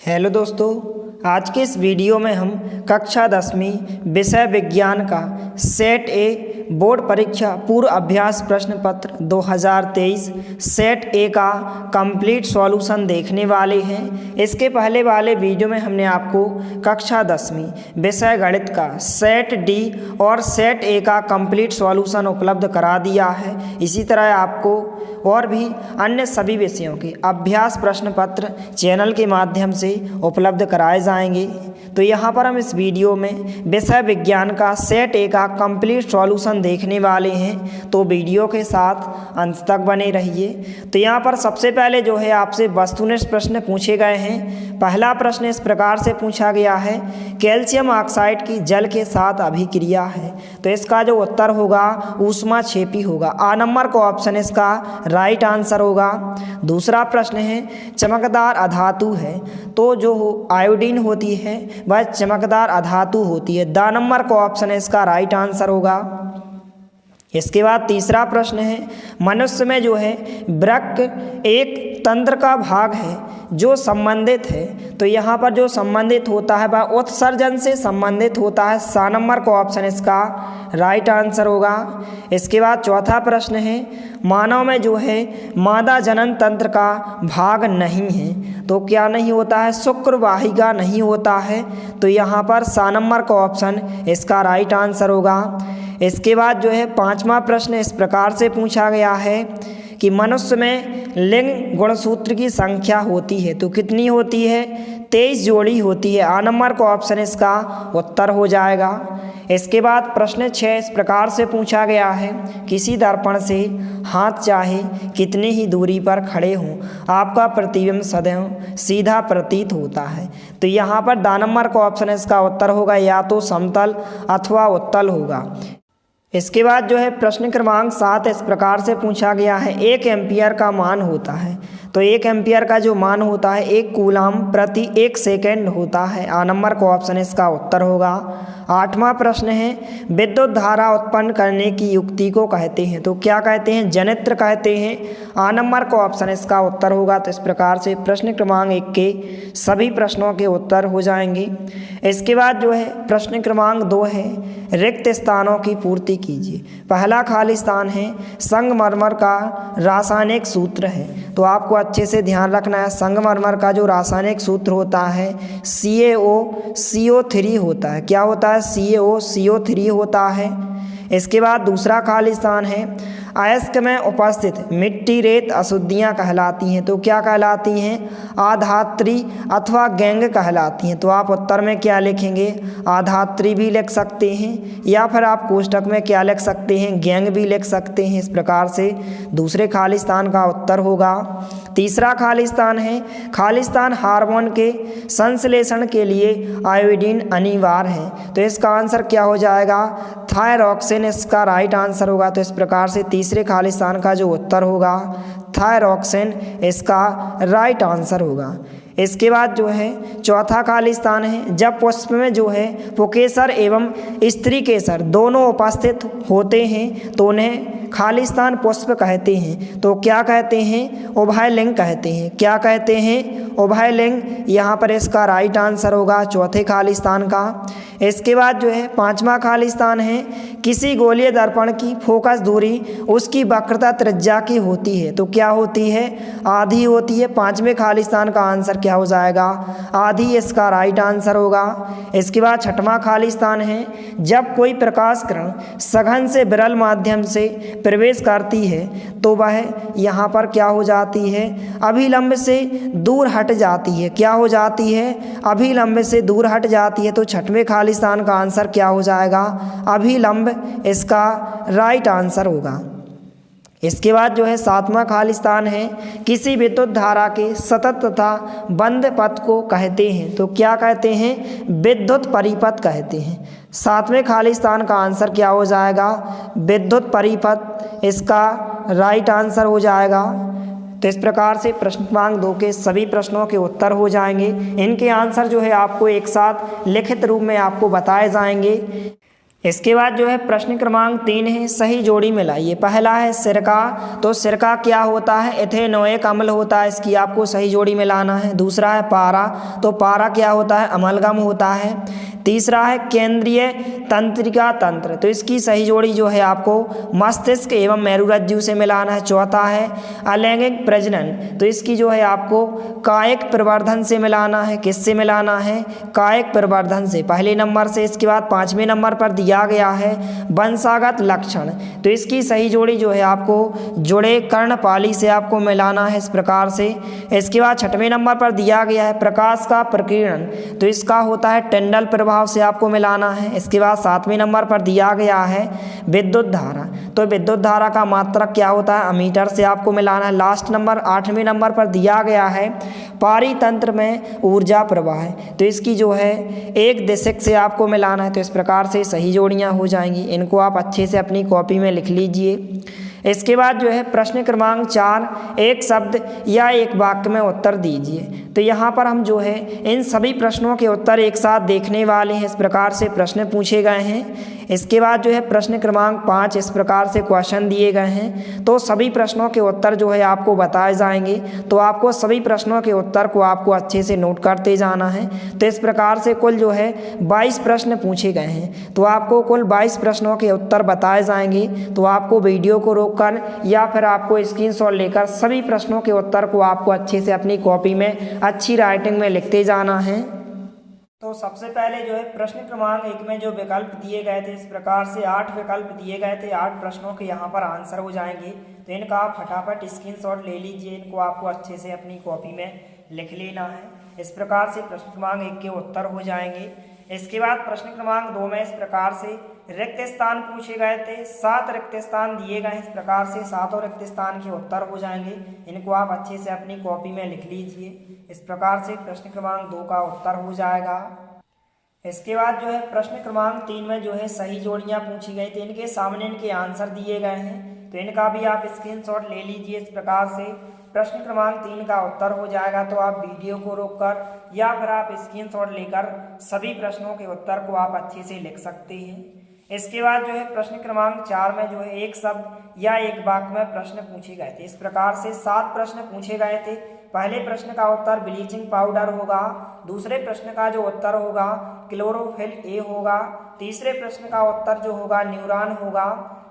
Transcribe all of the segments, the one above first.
Hello दोस्तों, आज के इस वीडियो में हम कक्षा 10वीं विषय विज्ञान का सेट ए बोर्ड परीक्षा पूर्व अभ्यास प्रश्न पत्र 2023 सेट ए का कंप्लीट सॉल्यूशन देखने वाले हैं। इसके पहले वाले वीडियो में हमने आपको कक्षा 10वीं विषय गणित का सेट डी और सेट ए का कंप्लीट सॉल्यूशन उपलब्ध करा दिया है। इसी तरह आपको और भी अन्य सभी विषयों के अभ्यास प्रश्न पत्र चैनल के माध्यम से उपलब्ध कराए जाएंगे। तो यहाँ पर हम इस वीडियो में विषय विज्ञान का सेट ए का कंप्लीट सॉल्यूशन देखने वाले हैं, तो वीडियो के साथ अंत तक बने रहिए। तो यहाँ पर सबसे पहले जो है आपसे वस्तुनिष्ठ प्रश्न पूछे गए हैं। पहला प्रश्न इस प्रकार से पूछा गया है, कैल्शियम ऑक्साइड की जल के साथ अभिक्रिया है। तो इसका जो उत्तर होगा ऊष्माक्षेपी होगा। आ नंबर का ऑप्शन इसका राइट आंसर होगा। दूसरा प्रश्न है, चमकदार अधातु है तो जो आयोडीन होती है वह चमकदार अधातु होती है। द नंबर का ऑप्शन इसका राइट आंसर होगा। इसके बाद तीसरा प्रश्न है, मनुष्य में जो है वृक्क एक तंत्र का भाग है जो संबंधित है। तो यहाँ पर जो संबंधित होता है वह उत्सर्जन से संबंधित होता है। सा नंबर का ऑप्शन इसका राइट आंसर होगा। इसके बाद चौथा प्रश्न है, मानव में जो है मादा जनन तंत्र का भाग नहीं है। तो क्या नहीं होता है? शुक्र वाहिका नहीं होता है। तो यहाँ पर सा नंबर का ऑप्शन इसका राइट आंसर होगा। इसके बाद जो है पांचवा प्रश्न इस प्रकार से पूछा गया है कि मनुष्य में लिंग गुणसूत्र की संख्या होती है तो कितनी होती है? 23 जोड़ी होती है। आ नंबर का ऑप्शन इसका उत्तर हो जाएगा। इसके बाद प्रश्न 6 इस प्रकार से पूछा गया है, किसी दर्पण से हाथ चाहे कितनी ही दूरी पर खड़े हों आपका प्रतिबिंब सदैव सीधा प्रतीत होता है। तो यहाँ पर द नंबर का ऑप्शन इसका उत्तर होगा या तो समतल अथवा उत्तल होगा। इसके बाद जो है प्रश्न क्रमांक 7 इस प्रकार से पूछा गया है, 1 एम्पियर का मान होता है। तो 1 एम्पियर का जो मान होता है 1 कूलाम प्रति 1 सेकेंड होता है। आ नंबर का ऑप्शन इसका उत्तर होगा। 8वां प्रश्न है, विद्युत धारा उत्पन्न करने की युक्ति को कहते हैं। तो क्या कहते हैं? जनित्र कहते हैं। आ नंबर का ऑप्शन इसका उत्तर होगा। तो इस प्रकार से प्रश्न क्रमांक 1 के सभी प्रश्नों के उत्तर हो जाएंगे। इसके बाद जो है प्रश्न क्रमांक 2 है, रिक्त स्थानों की पूर्ति कीजिए। पहला खाली स्थान है, संगमरमर का रासायनिक सूत्र है। तो आपको अच्छे से ध्यान रखना है, संगमरमर का जो रासायनिक सूत्र होता है CaOCO3 होता है। क्या होता है? CaOCO3 होता है। इसके बाद दूसरा खाली स्थान है, अयस्क में उपस्थित मिट्टी रेत अशुद्धियाँ कहलाती हैं। तो क्या कहलाती हैं? आधात्री अथवा गैंग कहलाती हैं। तो आप उत्तर में क्या लिखेंगे? आधात्री भी लिख सकते हैं या फिर आप कोष्टक में क्या लिख सकते हैं? गैंग भी लिख सकते हैं। इस प्रकार से दूसरे खाली स्थान का उत्तर होगा। तीसरा खाली स्थान है, खाली स्थान हार्मोन के संश्लेषण के लिए आयोडीन अनिवार्य है। तो इसका आंसर क्या हो जाएगा? थायरॉक्सिन इसका राइट आंसर होगा। तो इस प्रकार से तीसरे खाली स्थान का जो उत्तर होगा थायरॉक्सिन इसका राइट आंसर होगा। इसके बाद जो है चौथा खाली स्थान है, जब पुष्प में जो है पुकेसर एवं स्त्री केसर दोनों उपस्थित होते हैं तो उन्हें खाली स्थान पुष्प कहते हैं। तो क्या कहते हैं? उभयलिंग कहते हैं। क्या कहते हैं? उभयलिंग। यहाँ पर इसका राइट आंसर होगा चौथे खाली स्थान का। इसके बाद जो है पांचवा खाली स्थान है, किसी गोलीय दर्पण की फोकस दूरी उसकी वक्रता त्रिज्या की होती है। तो क्या होती है? आधी होती है। पांचवें खाली स्थान का आंसर क्या हो जाएगा? आधी इसका राइट आंसर होगा। इसके बाद छठवां खाली स्थान है, जब कोई प्रकाश किरण सघन से विरल माध्यम से प्रवेश करती है तो वह यहाँ पर क्या हो जाती है? अभिलंब से दूर हट जाती है। क्या हो जाती है? अभिलंब से दूर हट जाती है। तो छठवें खाली स्थान का आंसर क्या हो जाएगा? अभिलंब इसका राइट आंसर होगा। इसके बाद जो है सातवां खाली स्थान है, किसी विद्युत धारा के सतत तथा बंद पथ को कहते हैं। तो क्या कहते हैं? विद्युत परिपथ कहते हैं। सातवें खाली स्थान का आंसर क्या हो जाएगा? विद्युत परिपथ इसका राइट आंसर हो जाएगा। तो इस प्रकार से प्रश्न क्रमांक 2 के सभी प्रश्नों के उत्तर हो जाएंगे। इनके आंसर जो है आपको एक साथ लिखित रूप में आपको बताए जाएंगे। इसके बाद जो है प्रश्न क्रमांक 3 है, सही जोड़ी मिलाइए। पहला है सिरका, तो सिरका क्या होता है? इथेनोइक अम्ल होता है, इसकी आपको सही जोड़ी मिलाना है। दूसरा है पारा, तो पारा क्या होता है? अमलगम होता है। तीसरा है केंद्रीय तंत्रिका तंत्र, तो इसकी सही जोड़ी जो है आपको मस्तिष्क एवं मेरुरज्जु से मिलाना है। चौथा है अलैंगिक प्रजनन, तो इसकी जो है आपको कायिक प्रवर्धन से मिलाना है। किससे मिलाना है? कायिक प्रवर्धन से, पहले नंबर से। इसके बाद 5वें नंबर पर दिया गया है वंशागत लक्षण, तो इसकी सही जोड़ी जो है आपको जुड़े कर्णपाली से आपको मिलाना है इस प्रकार से। इसके बाद 6वें नंबर पर दिया गया है प्रकाश का प्रकीर्णन, तो इसका होता है टेंडल प्रभाव से आपको मिलाना है। इसके बाद 7वें नंबर पर दिया गया है विद्युत धारा, तो विद्युत धारा का मात्रक क्या होता है? अमीटर से आपको मिलाना है। लास्ट नंबर 8वें नंबर पर दिया गया है पारितंत्र में ऊर्जा प्रवाह, तो इसकी जो है एक दिशक से आपको मिलाना है। तो इस प्रकार से सही जोड़ियां हो जाएंगी, इनको आप अच्छे से अपनी कॉपी में लिख लीजिए। इसके बाद जो है प्रश्न क्रमांक 4, एक शब्द या एक वाक्य में उत्तर दीजिए। तो यहाँ पर हम जो है इन सभी प्रश्नों के उत्तर एक साथ देखने वाले हैं। इस प्रकार से प्रश्न पूछे गए हैं। इसके बाद जो है प्रश्न क्रमांक 5 इस प्रकार से क्वेश्चन दिए गए हैं, तो सभी प्रश्नों के उत्तर जो है आपको बताए जाएंगे। तो आपको सभी प्रश्नों के उत्तर को आपको अच्छे से नोट करते जाना है। तो इस प्रकार से कुल जो है 22 प्रश्न पूछे गए हैं, तो आपको कुल 22 प्रश्नों के उत्तर बताए जाएंगे। तो आपको वीडियो को रोककर या फिर आपको स्क्रीनशॉट लेकर सभी प्रश्नों के उत्तर को आपको अच्छे से अपनी कॉपी में अच्छी राइटिंग में लिखते जाना है। तो सबसे पहले जो है प्रश्न क्रमांक 1 में जो विकल्प दिए गए थे, इस प्रकार से 8 विकल्प दिए गए थे। 8 प्रश्नों के यहाँ पर आंसर हो जाएंगे, तो इनका आप फटाफट स्क्रीनशॉट ले लीजिए। इनको आपको अच्छे से अपनी कॉपी में लिख लेना है। इस प्रकार से प्रश्न क्रमांक 1 के उत्तर हो जाएंगे। इसके बाद प्रश्न क्रमांक 2 में इस प्रकार से रिक्त स्थान पूछे गए थे। 7 रिक्त स्थान दिए गए। इस प्रकार से 7 रिक्त स्थान के उत्तर हो जाएंगे। इनको आप अच्छे से अपनी कॉपी में लिख लीजिए। इस प्रकार से प्रश्न क्रमांक 2 का उत्तर हो जाएगा। इसके बाद जो है प्रश्न क्रमांक 3 में जो है सही जोड़ियां पूछी गई थी, इनके सामने इनके आंसर दिए गए हैं, तो इनका भी आप स्क्रीनशॉट ले लीजिए। इस प्रकार से प्रश्न क्रमांक 3 का उत्तर हो जाएगा। तो आप वीडियो को रोककर या फिर आप स्क्रीनशॉट लेकर सभी प्रश्नों के उत्तर को आप अच्छे से लिख सकते हैं। इसके बाद जो है प्रश्न क्रमांक 4 में जो है एक शब्द या एक वाक्य में प्रश्न पूछे गए थे। इस प्रकार से 7 प्रश्न पूछे गए थे। पहले प्रश्न का उत्तर ब्लीचिंग पाउडर होगा। दूसरे प्रश्न का जो उत्तर होगा क्लोरोफिल ए होगा। तीसरे प्रश्न का उत्तर जो होगा न्यूरॉन होगा।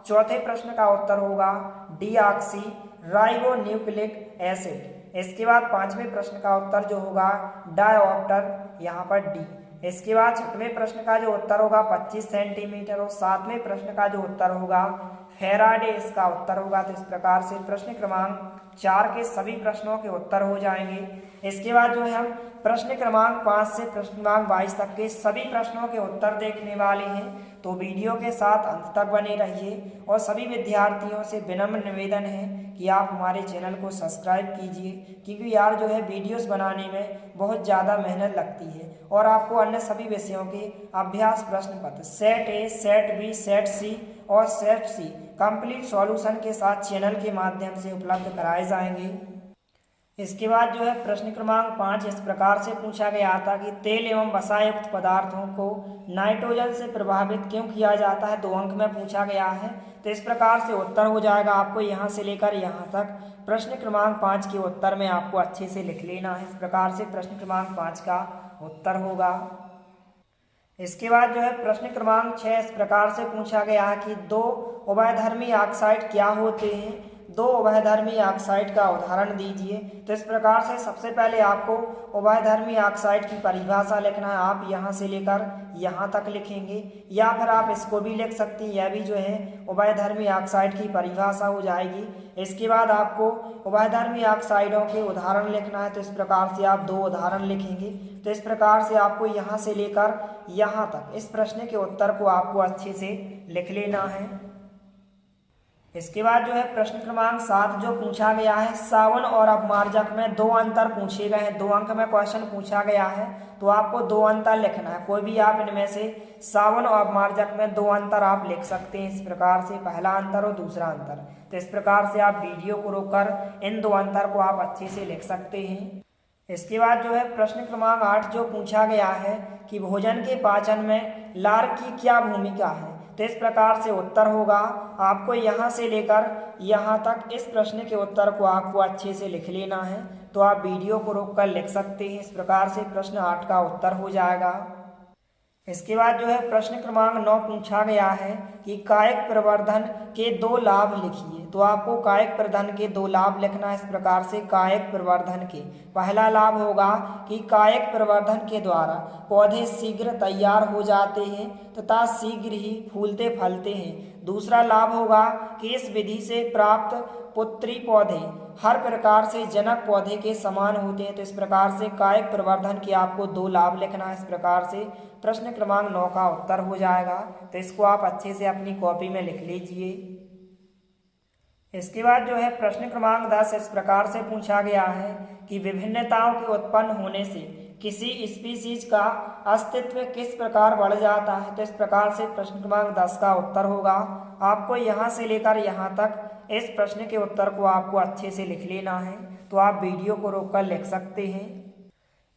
चौथे प्रश्न का उत्तर होगा डीऑक्सी राइबोन्यूक्लिक एसिड। इसके बाद 5वें प्रश्न का उत्तर जो होगा डायऑप्टर, यहाँ पर डी। इसके बाद 6वें प्रश्न का जो उत्तर होगा 25 सेंटीमीटर और 7वें प्रश्न का जो उत्तर होगा फेराडे इसका उत्तर होगा। तो इस प्रकार से प्रश्न क्रमांक 4 के सभी प्रश्नों के उत्तर हो जाएंगे। इसके बाद जो है हम प्रश्न क्रमांक 5 से प्रश्न क्रमांक 22 तक के सभी प्रश्नों के उत्तर देखने वाले हैं। तो वीडियो के साथ अंत तक बने रहिए और सभी विद्यार्थियों से विनम्र निवेदन है कि आप हमारे चैनल को सब्सक्राइब कीजिए, क्योंकि यार जो है वीडियोस बनाने में बहुत ज़्यादा मेहनत लगती है और आपको अन्य सभी विषयों के अभ्यास प्रश्न पत्र set A, set B, set C और सेट सी कंप्लीट सॉल्यूशन के साथ चैनल के माध्यम से उपलब्ध कराए जाएंगे। इसके बाद जो है प्रश्न क्रमांक 5 इस प्रकार से पूछा गया था कि तेल एवं वसायुक्त पदार्थों को नाइट्रोजन से प्रभावित क्यों किया जाता है। 2 अंक में पूछा गया है। तो इस प्रकार से उत्तर हो जाएगा। आपको यहाँ से लेकर यहाँ तक प्रश्न क्रमांक 5 के उत्तर में आपको अच्छे से लिख लेना है। इस प्रकार से प्रश्न क्रमांक 5 का उत्तर होगा। इसके बाद जो है प्रश्न क्रमांक 6 इस प्रकार से पूछा गया है कि 2 उभयधर्मी ऑक्साइड क्या होते हैं। 2 उभयधर्मी ऑक्साइड का उदाहरण दीजिए। तो इस प्रकार से सबसे पहले आपको उभयधर्मी ऑक्साइड की परिभाषा लिखना है। आप यहाँ से लेकर यहाँ तक लिखेंगे या फिर आप इसको भी लिख सकते हैं। यह भी जो है उभयधर्मी ऑक्साइड की परिभाषा हो जाएगी। इसके बाद आपको उभयधर्मी ऑक्साइडों के उदाहरण लिखना है। तो इस प्रकार से आप 2 उदाहरण लिखेंगे। तो इस प्रकार से आपको यहाँ से लेकर यहाँ तक इस प्रश्न के उत्तर को आपको अच्छे से लिख लेना है। इसके बाद जो है प्रश्न क्रमांक 7 जो पूछा गया है सावन और अपमार्जक में 2 अंतर पूछे गए हैं। 2 अंक में क्वेश्चन पूछा गया है, तो आपको 2 अंतर लिखना है। कोई भी आप इनमें से सावन और अपमार्जक में 2 अंतर आप लिख सकते हैं। इस प्रकार से पहला अंतर और दूसरा अंतर। तो इस प्रकार से आप वीडियो को रोककर इन 2 अंतर को आप अच्छे से लिख सकते हैं। इसके बाद जो है प्रश्न क्रमांक 8 जो पूछा गया है कि भोजन के पाचन में लार की क्या भूमिका है। तो इस प्रकार से उत्तर होगा। आपको यहाँ से लेकर यहाँ तक इस प्रश्न के उत्तर को आपको अच्छे से लिख लेना है। तो आप वीडियो को रोककर लिख सकते हैं। इस प्रकार से प्रश्न 8 का उत्तर हो जाएगा। इसके बाद जो है प्रश्न क्रमांक 9 पूछा गया है कि कायिक प्रवर्धन के 2 लाभ लिखिए। तो आपको कायिक प्रवर्धन के 2 लाभ लिखना है। इस प्रकार से कायिक प्रवर्धन के पहला लाभ होगा कि कायिक प्रवर्धन के द्वारा पौधे शीघ्र तैयार हो जाते हैं तथा शीघ्र ही फूलते फलते हैं। दूसरा लाभ होगा कि इस विधि से प्राप्त पुत्री पौधे हर प्रकार से जनक पौधे के समान होते हैं। तो इस प्रकार से कायिक प्रवर्धन के आपको 2 लाभ लिखना है। इस प्रकार से प्रश्न क्रमांक 9 का उत्तर हो जाएगा। तो इसको आप अच्छे से अपनी कॉपी में लिख लीजिए। इसके बाद जो है प्रश्न क्रमांक 10 इस प्रकार से पूछा गया है कि विभिन्नताओं के उत्पन्न होने से किसी स्पीसीज का अस्तित्व किस प्रकार बढ़ जाता है। तो इस प्रकार से प्रश्न क्रमांक 10 का उत्तर होगा। आपको यहाँ से लेकर यहाँ तक इस प्रश्न के उत्तर को आपको अच्छे से लिख लेना है। तो आप वीडियो को रोककर लिख सकते हैं।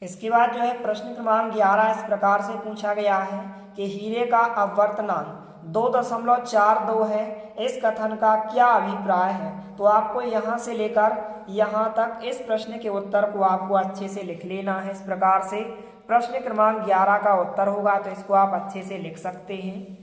इसके बाद जो है प्रश्न क्रमांक 11 इस प्रकार से पूछा गया है कि हीरे का अपवर्तनांक 2.42 है। इस कथन का क्या अभिप्राय है। तो आपको यहाँ से लेकर यहाँ तक इस प्रश्न के उत्तर को आपको अच्छे से लिख लेना है। इस प्रकार से प्रश्न क्रमांक 11 का उत्तर होगा। तो इसको आप अच्छे से लिख सकते हैं।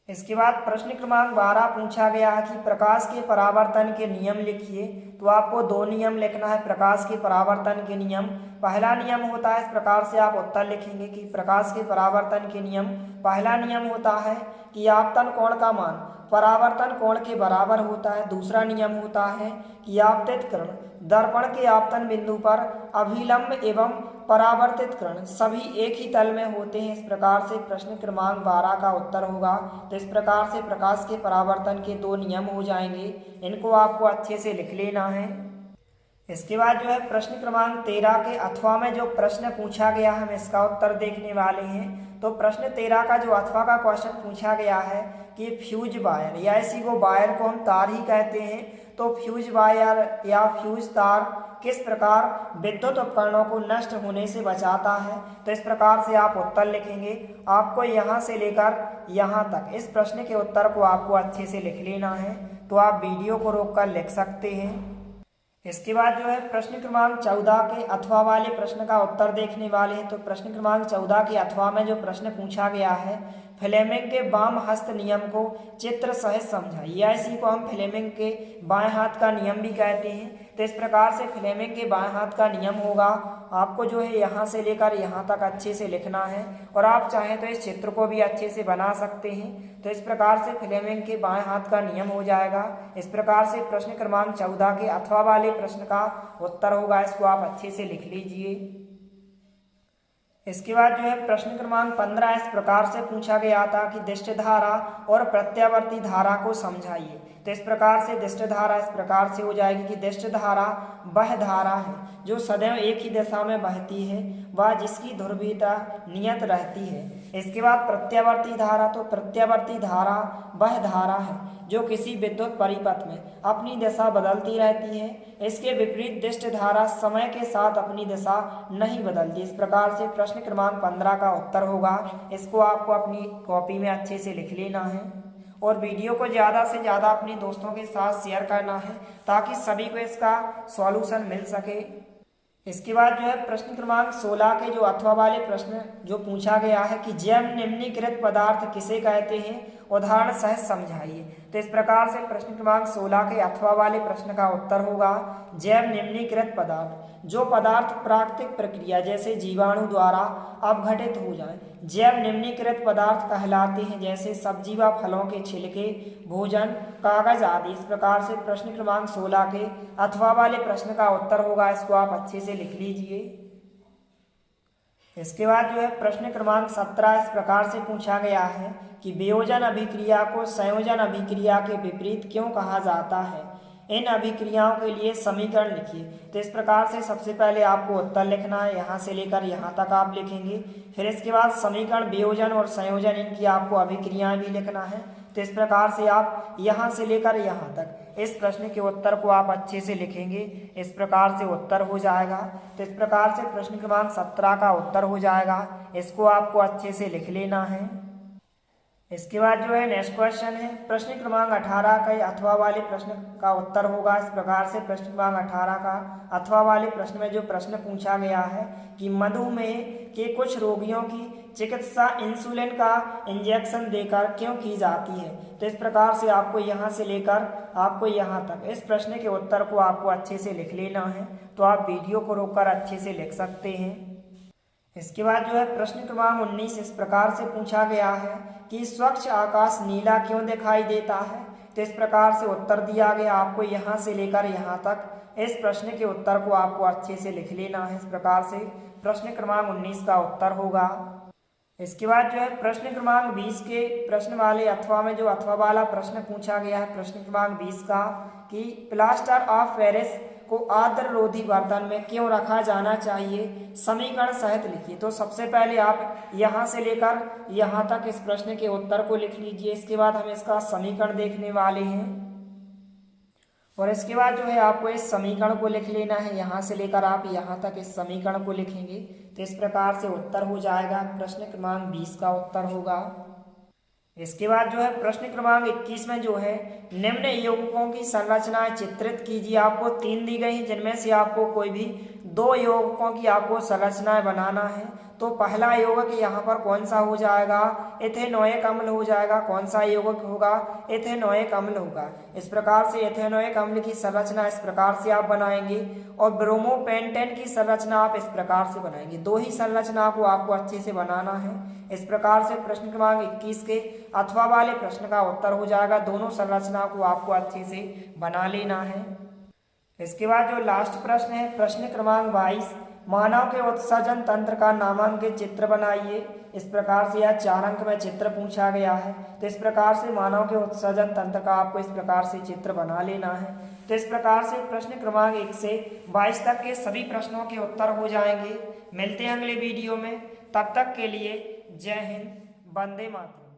इसके बाद प्रश्न क्रमांक 12 पूछा गया है कि प्रकाश के परावर्तन के नियम लिखिए। तो आपको 2 नियम लिखना है प्रकाश के परावर्तन के नियम। पहला नियम होता है, इस प्रकार से आप उत्तर लिखेंगे कि प्रकाश के परावर्तन के नियम पहला नियम होता है कि आपतन कोण का मान परावर्तन कोण के बराबर होता है। दूसरा नियम होता है कि आपतित किरण दर्पण के आपतन बिंदु पर अभिलंब एवं परावर्तित किरण सभी एक ही तल में होते हैं। इस प्रकार से प्रश्न क्रमांक 12 का उत्तर होगा। तो इस प्रकार से प्रकाश के परावर्तन के 2 नियम हो जाएंगे। इनको आपको अच्छे से लिख लेना है। इसके बाद जो है प्रश्न क्रमांक 13 के अथवा में जो प्रश्न पूछा गया है हम इसका उत्तर देखने वाले हैं। तो प्रश्न 13 का जो अथवा का क्वेश्चन पूछा गया है कि फ्यूज वायर या इसी को वायर को हम तार ही कहते हैं। तो फ्यूज वायर या फ्यूज तार किस प्रकार विद्युत उपकरणों को नष्ट होने से बचाता है। तो इस प्रकार से आप उत्तर लिखेंगे। आपको यहाँ से लेकर यहाँ तक इस प्रश्न के उत्तर को आपको अच्छे से लिख लेना है। तो आप वीडियो को रोककर लिख सकते हैं। इसके बाद जो है प्रश्न क्रमांक 14 के अथवा वाले प्रश्न का उत्तर देखने वाले हैं। तो प्रश्न क्रमांक 14 के अथवा में जो प्रश्न पूछा गया है फ्लेमिंग के वाम हस्त नियम को चित्र सहित समझाइए या इसी को हम फ्लेमिंग के बाएं हाथ का नियम भी कहते हैं। तो इस प्रकार से फ्लेमिंग के बाएं हाथ का नियम होगा। आपको जो है यहाँ से लेकर यहाँ तक अच्छे से लिखना है और आप चाहें तो इस चित्र को भी अच्छे से बना सकते हैं। तो इस प्रकार से फ्लेमिंग के बाएं हाथ का नियम हो जाएगा। इस प्रकार से प्रश्न क्रमांक 14 के अथवा वाले प्रश्न का उत्तर होगा। इसको आप अच्छे से लिख लीजिए। इसके बाद जो है प्रश्न क्रमांक 15 इस प्रकार से पूछा गया था कि दिष्ट धारा और प्रत्यावर्ती धारा को समझाइए। तो इस प्रकार से दिष्ट धारा इस प्रकार से हो जाएगी कि दिष्ट धारा वह धारा है जो सदैव एक ही दिशा में बहती है व जिसकी ध्रुवीयता नियत रहती है। इसके बाद प्रत्यावर्ती धारा, तो प्रत्यावर्ती धारा वह धारा है जो किसी विद्युत परिपथ में अपनी दिशा बदलती रहती है। इसके विपरीत दिष्ट धारा समय के साथ अपनी दिशा नहीं बदलती। इस प्रकार से प्रश्न क्रमांक 15 का उत्तर होगा। इसको आपको अपनी कॉपी में अच्छे से लिख लेना है और वीडियो को ज़्यादा से ज़्यादा अपने दोस्तों के साथ शेयर करना है ताकि सभी को इसका सॉल्यूशन मिल सके। इसके बाद जो है प्रश्न क्रमांक 16 के जो अथवा वाले प्रश्न जो पूछा गया है कि जैव निम्नीकृत पदार्थ किसे कहते हैं, उदाहरण सहित समझाइए। तो इस प्रकार से प्रश्न क्रमांक 16 के अथवा वाले प्रश्न का उत्तर होगा जैव निम्नीकृत पदार्थ जो पदार्थ प्राकृतिक प्रक्रिया जैसे जीवाणु द्वारा अपघटित हो जाए जैव निम्नीकृत पदार्थ कहलाते हैं, जैसे सब्जी व फलों के छिलके, भोजन, कागज आदि। इस प्रकार से प्रश्न क्रमांक 16 के अथवा वाले प्रश्न का उत्तर होगा। इसको आप अच्छे से लिख लीजिए। इसके बाद जो है प्रश्न क्रमांक 17 इस प्रकार से पूछा गया है कि वियोजन अभिक्रिया को संयोजन अभिक्रिया के विपरीत क्यों कहा जाता है। इन अभिक्रियाओं के लिए समीकरण लिखिए। तो इस प्रकार से सबसे पहले आपको उत्तर लिखना है, यहाँ से लेकर यहाँ तक आप लिखेंगे। फिर इसके बाद समीकरण, वियोजन और संयोजन इनकी आपको अभिक्रियाएं भी लिखना है। तो इस प्रकार से आप यहाँ से लेकर यहाँ तक इस प्रश्न के उत्तर को आप अच्छे से लिखेंगे। इस प्रकार से उत्तर हो जाएगा। तो इस प्रकार से प्रश्न क्रमांक 17 का उत्तर हो जाएगा। इसको आपको अच्छे से लिख लेना है। इसके बाद जो है नेक्स्ट क्वेश्चन है प्रश्न क्रमांक 18 का अथवा वाले प्रश्न का उत्तर होगा इस प्रकार से। प्रश्न क्रमांक 18 का अथवा वाले प्रश्न में जो प्रश्न पूछा गया है कि मधुमेह के कुछ रोगियों की चिकित्सा इंसुलिन का इंजेक्शन देकर क्यों की जाती है। तो इस प्रकार से आपको यहाँ से लेकर आपको यहाँ तक इस प्रश्न के उत्तर को आपको अच्छे से लिख लेना है। तो आप वीडियो को रोककर अच्छे से लिख सकते हैं। इसके बाद जो है प्रश्न क्रमांक 19 इस प्रकार से पूछा गया है कि स्वच्छ आकाश नीला क्यों दिखाई देता है। तो इस प्रकार से उत्तर दिया गया, आपको यहाँ से लेकर यहाँ तक इस प्रश्न के उत्तर को आपको अच्छे से लिख लेना है। इस प्रकार से प्रश्न क्रमांक 19 का उत्तर होगा। इसके बाद जो है प्रश्न क्रमांक 20 के प्रश्न वाले अथवा में जो अथवा वाला प्रश्न पूछा गया है प्रश्न क्रमांक 20 का कि प्लास्टर ऑफ पेरिस को आर्द्ररोधी बर्तन में क्यों रखा जाना चाहिए, समीकरण सहित लिखिए। तो सबसे पहले आप यहाँ से लेकर यहाँ तक इस प्रश्न के उत्तर को लिख लीजिए। इसके बाद हम इसका समीकरण देखने वाले हैं और इसके बाद जो है आपको इस समीकरण को लिख लेना है। यहाँ से लेकर आप यहाँ तक इस समीकरण को लिखेंगे तो इस प्रकार से उत्तर हो जाएगा। प्रश्न क्रमांक 20 का उत्तर होगा। इसके बाद जो है प्रश्न क्रमांक 21 में जो है निम्न यौगिकों की संरचनाएं चित्रित कीजिए। आपको 3 दी गई जिनमें से आपको कोई भी 2 यौगिकों की आपको संरचनाएं बनाना है। तो पहला यौगिक यहाँ पर कौन सा हो जाएगा, इथेनोइक अम्ल हो जाएगा। कौन सा यौगिक होगा, इथेनोइक अम्ल होगा। इस प्रकार से इथेनोइक अम्ल की संरचना इस प्रकार से आप बनाएंगे और ब्रोमोपेंटेन की संरचना आप इस प्रकार से बनाएंगे। 2 ही संरचना को आपको अच्छे से बनाना है। इस प्रकार से प्रश्न क्रमांक 21 के अथवा वाले प्रश्न का उत्तर हो जाएगा। दोनों संरचना को आपको अच्छे से बना लेना है। इसके बाद जो लास्ट प्रश्न है प्रश्न क्रमांक 22 मानव के उत्सर्जन तंत्र का नामांकित चित्र बनाइए। इस प्रकार से यह 4 अंक में चित्र पूछा गया है। तो इस प्रकार से मानव के उत्सर्जन तंत्र का आपको इस प्रकार से चित्र बना लेना है। तो इस प्रकार से प्रश्न क्रमांक 1 से 22 तक के सभी प्रश्नों के उत्तर हो जाएंगे। मिलते हैं अगले वीडियो में, तब तक के लिए जय हिंद, वंदे मातरम।